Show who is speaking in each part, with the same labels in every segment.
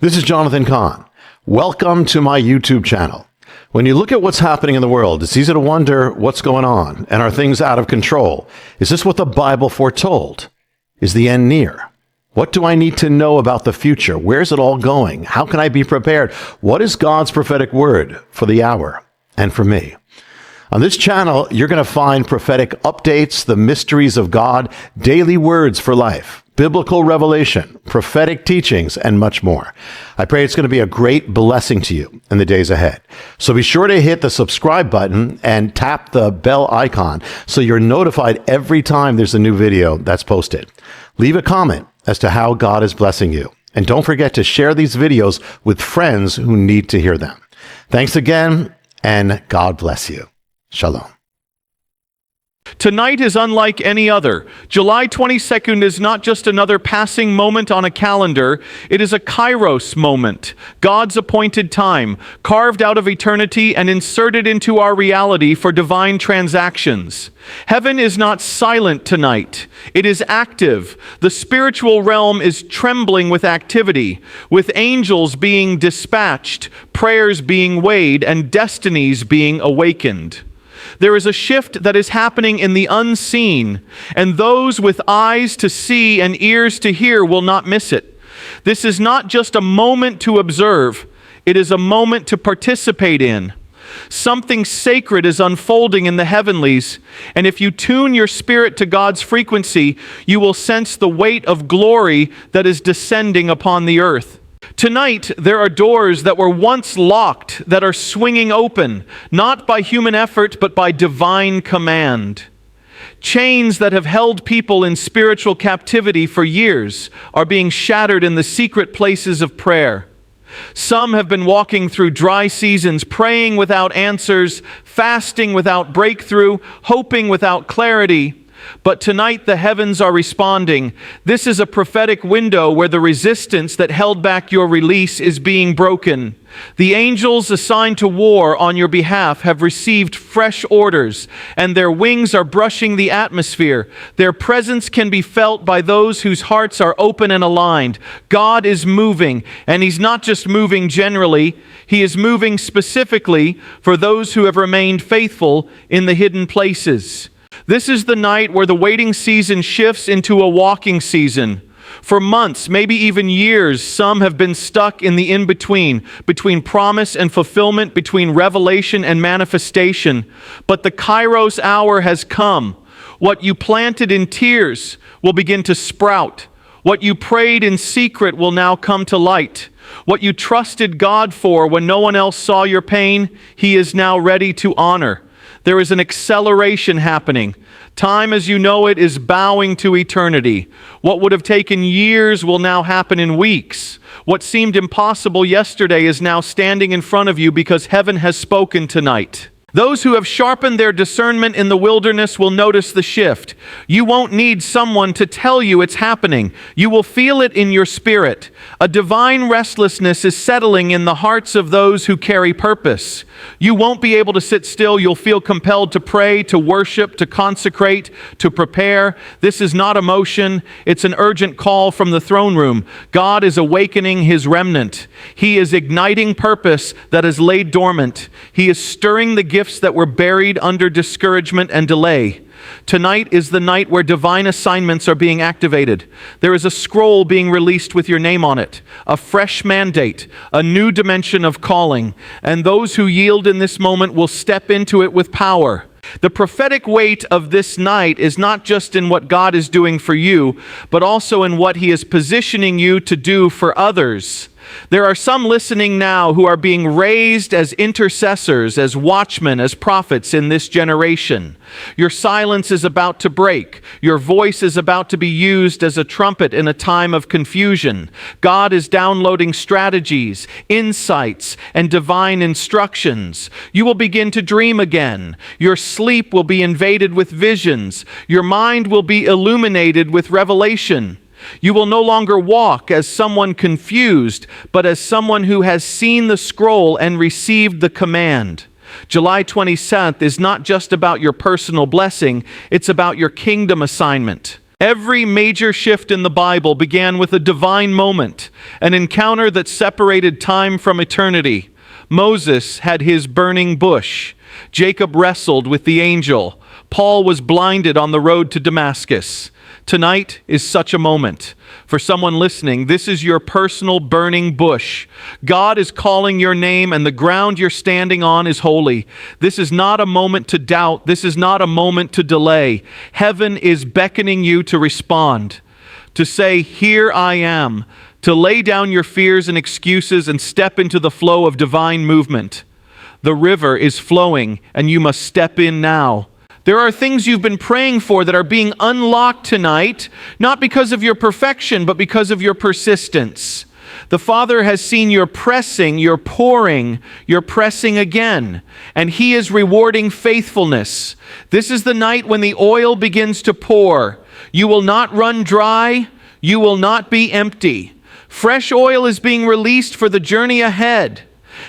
Speaker 1: This is Jonathan Cahn. Welcome to my YouTube channel. When you look at what's happening in the world, it's easy to wonder what's going on, and are things out of control? Is this what the Bible foretold? Is the end near? What do I need to know about the future? Where's it all going? How can I be prepared? What is God's prophetic word for the hour and for me? On this channel, you're going to find prophetic updates, the mysteries of God, daily words for life, biblical revelation, prophetic teachings, and much more. I pray it's going to be a great blessing to you in the days ahead. So be sure to hit the subscribe button and tap the bell icon so you're notified every time there's a new video that's posted. Leave a comment as to how God is blessing you. And don't forget to share these videos with friends who need to hear them. Thanks again, and God bless you. Shalom.
Speaker 2: Tonight is unlike any other. July 22nd is not just another passing moment on a calendar. It is a Kairos moment, God's appointed time, carved out of eternity and inserted into our reality for divine transactions. Heaven is not silent tonight. It is active. The spiritual realm is trembling with activity, with angels being dispatched, prayers being weighed, and destinies being awakened. There is a shift that is happening in the unseen, and those with eyes to see and ears to hear will not miss it. This is not just a moment to observe, it is a moment to participate in. Something sacred is unfolding in the heavenlies, and if you tune your spirit to God's frequency, you will sense the weight of glory that is descending upon the earth. Tonight, there are doors that were once locked that are swinging open, not by human effort, but by divine command. Chains that have held people in spiritual captivity for years are being shattered in the secret places of prayer. Some have been walking through dry seasons, praying without answers, fasting without breakthrough, hoping without clarity. But tonight the heavens are responding. This is a prophetic window where the resistance that held back your release is being broken. The angels assigned to war on your behalf have received fresh orders, and their wings are brushing the atmosphere. Their presence can be felt by those whose hearts are open and aligned. God is moving, and He's not just moving generally. He is moving specifically for those who have remained faithful in the hidden places. This is the night where the waiting season shifts into a walking season. For months, maybe even years, some have been stuck in the in-between, between promise and fulfillment, between revelation and manifestation. But the Kairos hour has come. What you planted in tears will begin to sprout. What you prayed in secret will now come to light. What you trusted God for when no one else saw your pain, He is now ready to honor. There is an acceleration happening. Time as you know it is bowing to eternity. What would have taken years will now happen in weeks. What seemed impossible yesterday is now standing in front of you because heaven has spoken tonight. Those who have sharpened their discernment in the wilderness will notice the shift. You won't need someone to tell you it's happening. You will feel it in your spirit. A divine restlessness is settling in the hearts of those who carry purpose. You won't be able to sit still. You'll feel compelled to pray, to worship, to consecrate, to prepare. This is not emotion. It's an urgent call from the throne room. God is awakening His remnant. He is igniting purpose that is laid dormant. He is stirring the gifts that were buried under discouragement and delay. Tonight is the night where divine assignments are being activated. There is a scroll being released with your name on it, a fresh mandate, a new dimension of calling, and those who yield in this moment will step into it with power. The prophetic weight of this night is not just in what God is doing for you, but also in what He is positioning you to do for others. There are some listening now who are being raised as intercessors, as watchmen, as prophets in this generation. Your silence is about to break. Your voice is about to be used as a trumpet in a time of confusion. God is downloading strategies, insights, and divine instructions. You will begin to dream again. Your sleep will be invaded with visions. Your mind will be illuminated with revelation. You will no longer walk as someone confused, but as someone who has seen the scroll and received the command. July 27th is not just about your personal blessing, it's about your kingdom assignment. Every major shift in the Bible began with a divine moment, an encounter that separated time from eternity. Moses had his burning bush. Jacob wrestled with the angel. Paul was blinded on the road to Damascus. Tonight is such a moment. For someone listening, this is your personal burning bush. God is calling your name, and the ground you're standing on is holy. This is not a moment to doubt. This is not a moment to delay. Heaven is beckoning you to respond, to say, "Here I am," to lay down your fears and excuses and step into the flow of divine movement. The river is flowing, and you must step in now. There are things you've been praying for that are being unlocked tonight, not because of your perfection, but because of your persistence. The Father has seen your pressing, your pouring, your pressing again, and He is rewarding faithfulness. This is the night when the oil begins to pour. You will not run dry. You will not be empty. Fresh oil is being released for the journey ahead.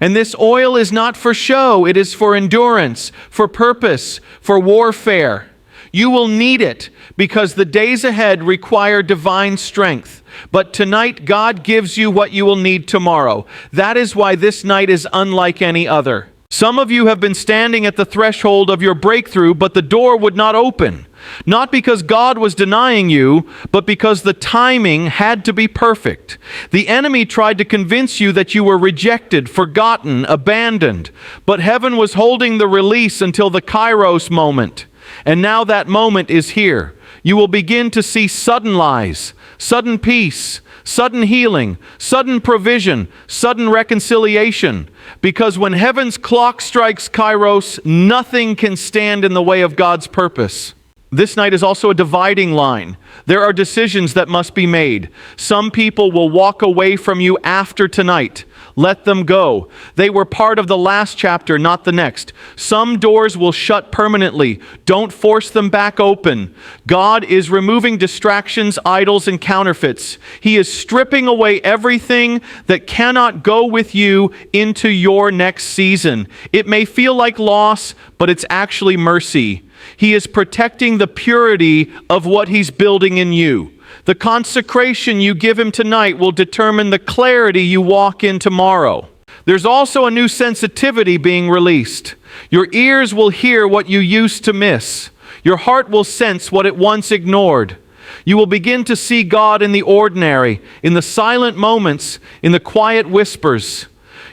Speaker 2: And this oil is not for show. It is for endurance, for purpose, for warfare. You will need it because the days ahead require divine strength. But tonight, God gives you what you will need tomorrow. That is why this night is unlike any other. Some of you have been standing at the threshold of your breakthrough, but the door would not open. Not because God was denying you, but because the timing had to be perfect. The enemy tried to convince you that you were rejected, forgotten, abandoned. But heaven was holding the release until the Kairos moment. And now that moment is here. You will begin to see sudden lies, sudden peace, sudden healing, sudden provision, sudden reconciliation. Because when heaven's clock strikes Kairos, nothing can stand in the way of God's purpose. This night is also a dividing line. There are decisions that must be made. Some people will walk away from you after tonight. Let them go. They were part of the last chapter, not the next. Some doors will shut permanently. Don't force them back open. God is removing distractions, idols, and counterfeits. He is stripping away everything that cannot go with you into your next season. It may feel like loss, but it's actually mercy. He is protecting the purity of what He's building in you. The consecration you give Him tonight will determine the clarity you walk in tomorrow. There's also a new sensitivity being released. Your ears will hear what you used to miss. Your heart will sense what it once ignored. You will begin to see God in the ordinary, in the silent moments, in the quiet whispers.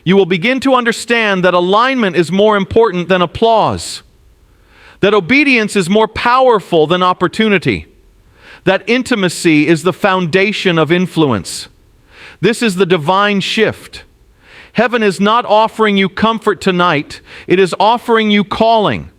Speaker 2: You will begin to understand that alignment is more important than applause, that obedience is more powerful than opportunity, that intimacy is the foundation of influence. This is the divine shift. Heaven is not offering you comfort tonight. It is offering you calling.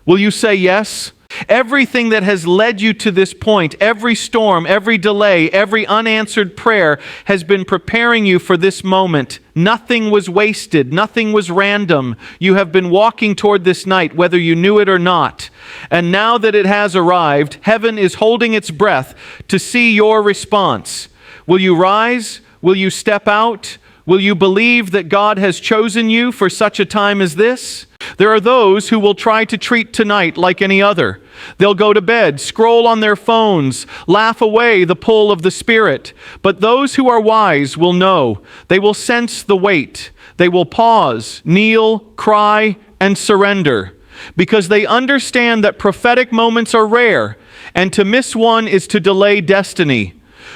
Speaker 2: Will you say yes? Everything that has led you to this point, every storm, every delay, every unanswered prayer has been preparing you for this moment. Nothing was wasted. Nothing was random. You have been walking toward this night, whether you knew it or not. And now that it has arrived, heaven is holding its breath to see your response. Will you rise? Will you step out? Will you believe that God has chosen you for such a time as this? There are those who will try to treat tonight like any other. They'll go to bed, scroll on their phones, laugh away the pull of the Spirit. But those who are wise will know. They will sense the weight. They will pause, kneel, cry, and surrender. Because they understand that prophetic moments are rare, and to miss one is to delay destiny.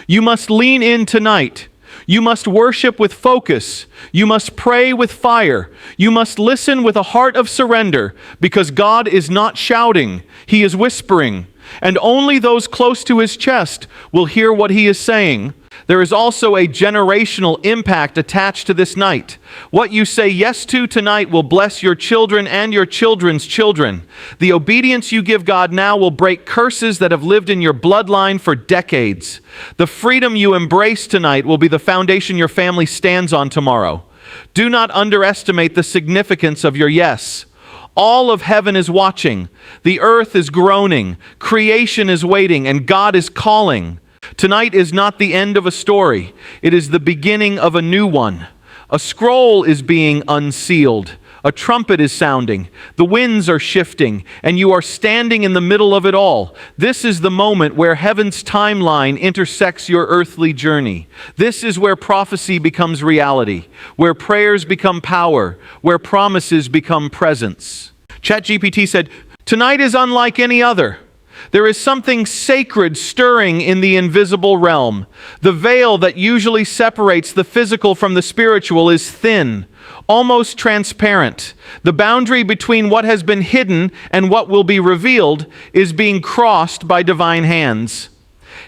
Speaker 2: You must lean in tonight. You must worship with focus. You must pray with fire. You must listen with a heart of surrender, because God is not shouting. He is whispering. And only those close to His chest will hear what He is saying. There is also a generational impact attached to this night. What you say yes to tonight will bless your children and your children's children. The obedience you give God now will break curses that have lived in your bloodline for decades. The freedom you embrace tonight will be the foundation your family stands on tomorrow. Do not underestimate the significance of your yes. All of heaven is watching. The earth is groaning. Creation is waiting, and God is calling. Tonight is not the end of a story. It is the beginning of a new one. A scroll is being unsealed. A trumpet is sounding, the winds are shifting, and you are standing in the middle of it all. This is the moment where heaven's timeline intersects your earthly journey. This is where prophecy becomes reality, where prayers become power, where promises become presence. ChatGPT said, "Tonight is unlike any other. There is something sacred stirring in the invisible realm. The veil that usually separates the physical from the spiritual is thin, almost transparent. The boundary between what has been hidden and what will be revealed is being crossed by divine hands.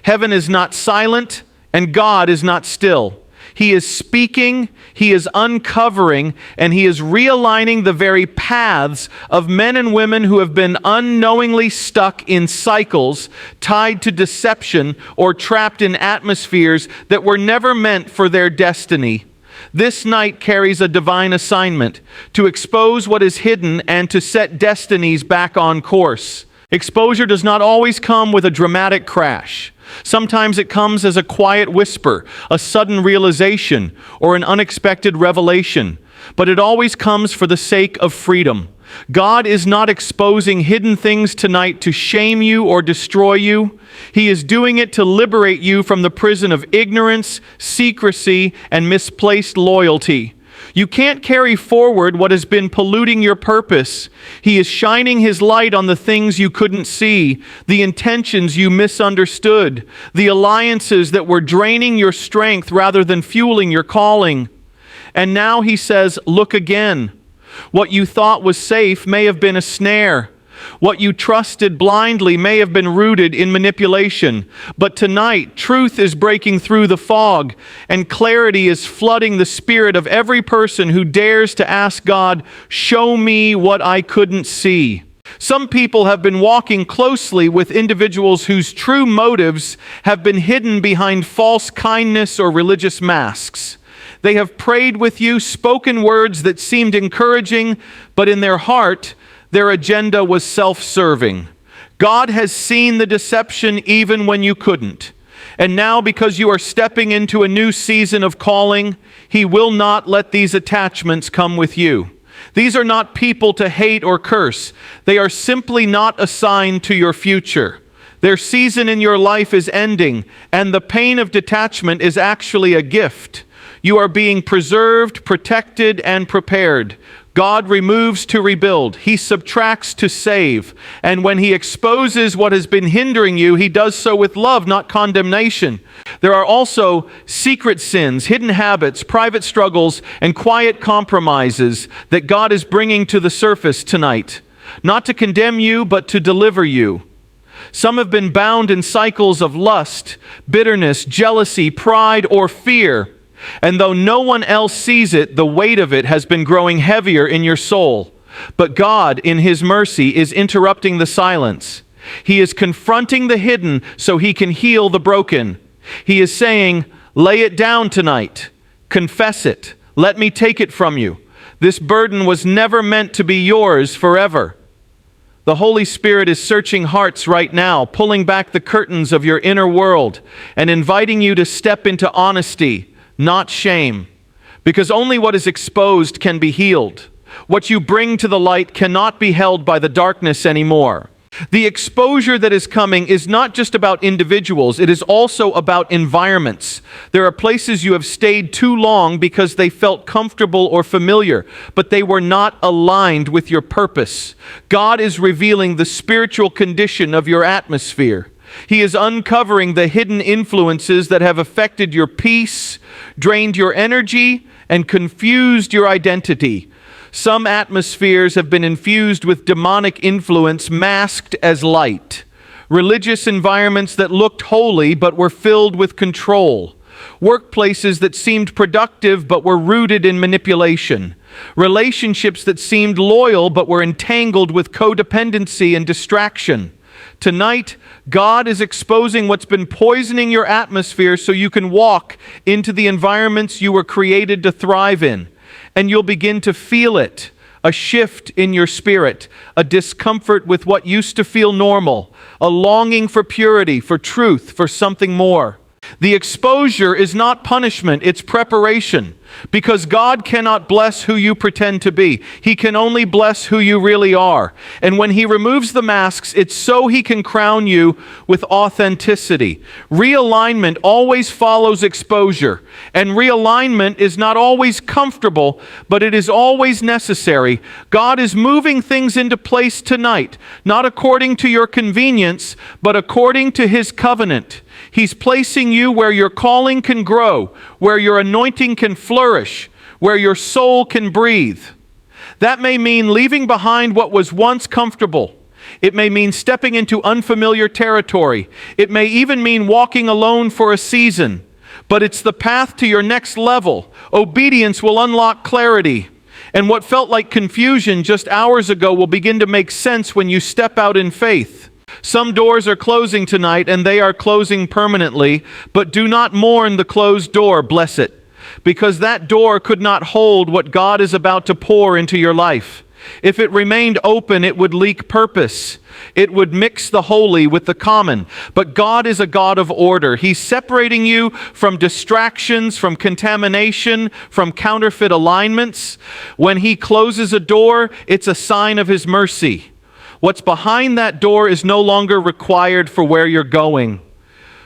Speaker 2: Heaven is not silent, and God is not still. He is speaking, He is uncovering, and He is realigning the very paths of men and women who have been unknowingly stuck in cycles, tied to deception, or trapped in atmospheres that were never meant for their destiny. This night carries a divine assignment to expose what is hidden and to set destinies back on course. Exposure does not always come with a dramatic crash. Sometimes it comes as a quiet whisper, a sudden realization, or an unexpected revelation. But it always comes for the sake of freedom. God is not exposing hidden things tonight to shame you or destroy you. He is doing it to liberate you from the prison of ignorance, secrecy, and misplaced loyalty. You can't carry forward what has been polluting your purpose. He is shining His light on the things you couldn't see, the intentions you misunderstood, the alliances that were draining your strength rather than fueling your calling. And now He says, look again. What you thought was safe may have been a snare. What you trusted blindly may have been rooted in manipulation. But tonight, truth is breaking through the fog, and clarity is flooding the spirit of every person who dares to ask God, show me what I couldn't see. Some people have been walking closely with individuals whose true motives have been hidden behind false kindness or religious masks. They have prayed with you, spoken words that seemed encouraging, but in their heart, their agenda was self-serving. God has seen the deception even when you couldn't. And now, because you are stepping into a new season of calling, He will not let these attachments come with you. These are not people to hate or curse. They are simply not assigned to your future. Their season in your life is ending, and the pain of detachment is actually a gift. You are being preserved, protected, and prepared. God removes to rebuild. He subtracts to save. And when He exposes what has been hindering you, He does so with love, not condemnation. There are also secret sins, hidden habits, private struggles, and quiet compromises that God is bringing to the surface tonight, not to condemn you, but to deliver you. Some have been bound in cycles of lust, bitterness, jealousy, pride, or fear. And though no one else sees it, the weight of it has been growing heavier in your soul. But God, in His mercy, is interrupting the silence. He is confronting the hidden so He can heal the broken. He is saying, lay it down tonight. Confess it. Let me take it from you. This burden was never meant to be yours forever. The Holy Spirit is searching hearts right now, pulling back the curtains of your inner world and inviting you to step into honesty, not shame, because only what is exposed can be healed. What you bring to the light cannot be held by the darkness anymore. The exposure that is coming is not just about individuals, it is also about environments. There are places you have stayed too long because they felt comfortable or familiar, but they were not aligned with your purpose. God is revealing the spiritual condition of your atmosphere. He is uncovering the hidden influences that have affected your peace, drained your energy, and confused your identity. Some atmospheres have been infused with demonic influence masked as light. Religious environments that looked holy but were filled with control. Workplaces that seemed productive but were rooted in manipulation. Relationships that seemed loyal but were entangled with codependency and distraction. Tonight, God is exposing what's been poisoning your atmosphere so you can walk into the environments you were created to thrive in. And you'll begin to feel it, a shift in your spirit, a discomfort with what used to feel normal, a longing for purity, for truth, for something more. The exposure is not punishment, it's preparation. Because God cannot bless who you pretend to be. He can only bless who you really are. And when He removes the masks, it's so He can crown you with authenticity. Realignment always follows exposure. And realignment is not always comfortable, but it is always necessary. God is moving things into place tonight, not according to your convenience, but according to His covenant. He's placing you where your calling can grow, where your anointing can flourish, where your soul can breathe. That may mean leaving behind what was once comfortable. It may mean stepping into unfamiliar territory. It may even mean walking alone for a season. But it's the path to your next level. Obedience will unlock clarity. And what felt like confusion just hours ago will begin to make sense when you step out in faith. Some doors are closing tonight, and they are closing permanently, but do not mourn the closed door, bless it, because that door could not hold what God is about to pour into your life. If it remained open, it would leak purpose. It would mix the holy with the common. But God is a God of order. He's separating you from distractions, from contamination, from counterfeit alignments. When He closes a door, it's a sign of His mercy. What's behind that door is no longer required for where you're going.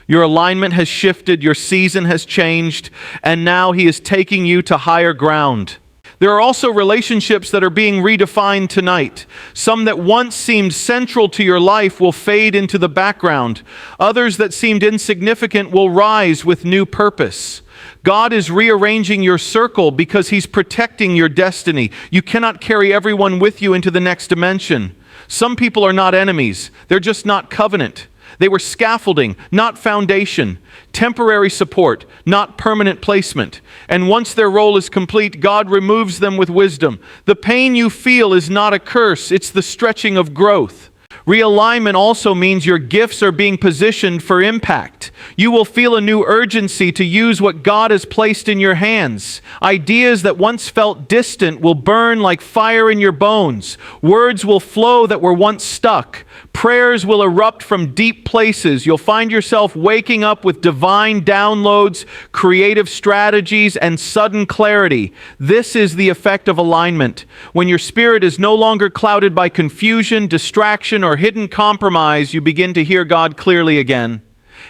Speaker 2: Your alignment has shifted, your season has changed, and now He is taking you to higher ground. There are also relationships that are being redefined tonight. Some that once seemed central to your life will fade into the background. Others that seemed insignificant will rise with new purpose. God is rearranging your circle because He's protecting your destiny. You cannot carry everyone with you into the next dimension. Some people are not enemies. They're just not covenant. They were scaffolding, not foundation. Temporary support, not permanent placement. And once their role is complete, God removes them with wisdom. The pain you feel is not a curse. It's the stretching of growth. Realignment also means your gifts are being positioned for impact. You will feel a new urgency to use what God has placed in your hands. Ideas that once felt distant will burn like fire in your bones. Words will flow that were once stuck. Prayers will erupt from deep places. You'll find yourself waking up with divine downloads, creative strategies, and sudden clarity. This is the effect of alignment. When your spirit is no longer clouded by confusion, distraction, or hidden compromise, you begin to hear God clearly again.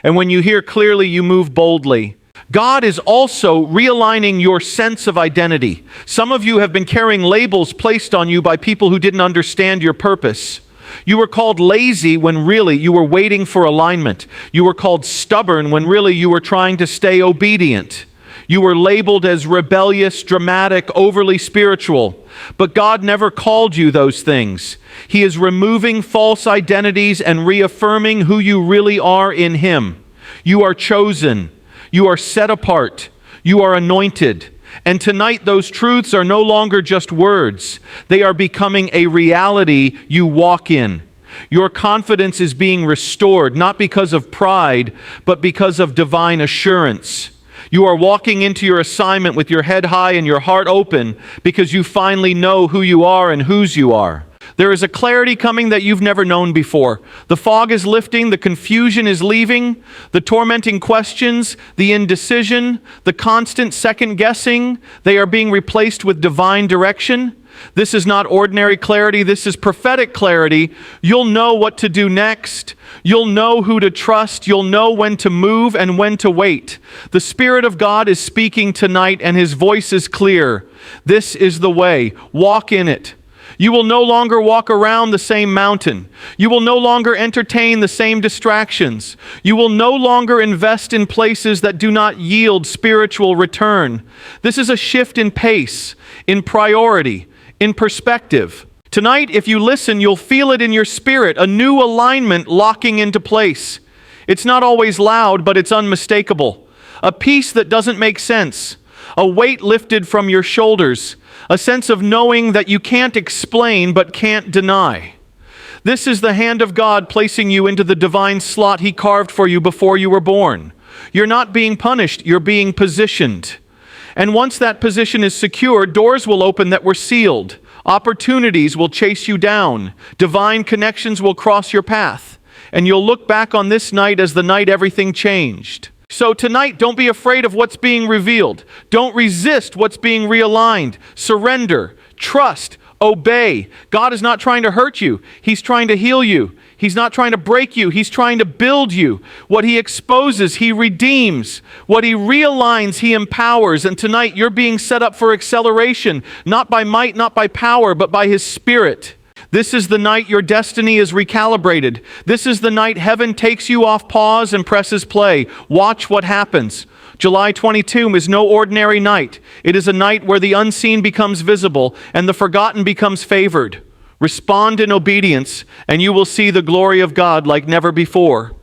Speaker 2: And when you hear clearly, you move boldly. God is also realigning your sense of identity. Some of you have been carrying labels placed on you by people who didn't understand your purpose. You were called lazy when really you were waiting for alignment. You were called stubborn when really you were trying to stay obedient. You were labeled as rebellious, dramatic, overly spiritual. But God never called you those things. He is removing false identities and reaffirming who you really are in Him. You are chosen. You are set apart. You are anointed. And tonight those truths are no longer just words. They are becoming a reality you walk in. Your confidence is being restored, not because of pride, but because of divine assurance. You are walking into your assignment with your head high and your heart open because you finally know who you are and whose you are. There is a clarity coming that you've never known before. The fog is lifting, the confusion is leaving, the tormenting questions, the indecision, the constant second guessing, they are being replaced with divine direction. This is not ordinary clarity, this is prophetic clarity. You'll know what to do next. You'll know who to trust. You'll know when to move and when to wait. The Spirit of God is speaking tonight and His voice is clear. This is the way. Walk in it. You will no longer walk around the same mountain. You will no longer entertain the same distractions. You will no longer invest in places that do not yield spiritual return. This is a shift in pace, in priority, in perspective. Tonight, if you listen, you'll feel it in your spirit, a new alignment locking into place. It's not always loud, but it's unmistakable. A peace that doesn't make sense. A weight lifted from your shoulders. A sense of knowing that you can't explain but can't deny. This is the hand of God placing you into the divine slot He carved for you before you were born. You're not being punished, you're being positioned. And once that position is secure, doors will open that were sealed. Opportunities will chase you down. Divine connections will cross your path. And you'll look back on this night as the night everything changed. So tonight, don't be afraid of what's being revealed. Don't resist what's being realigned. Surrender, trust, obey. God is not trying to hurt you. He's trying to heal you. He's not trying to break you. He's trying to build you. What he exposes, he redeems. What he realigns, he empowers. And tonight, you're being set up for acceleration, not by might, not by power, but by his Spirit. This is the night your destiny is recalibrated. This is the night heaven takes you off pause and presses play. Watch what happens. July 22 is no ordinary night. It is a night where the unseen becomes visible and the forgotten becomes favored. Respond in obedience, and you will see the glory of God like never before.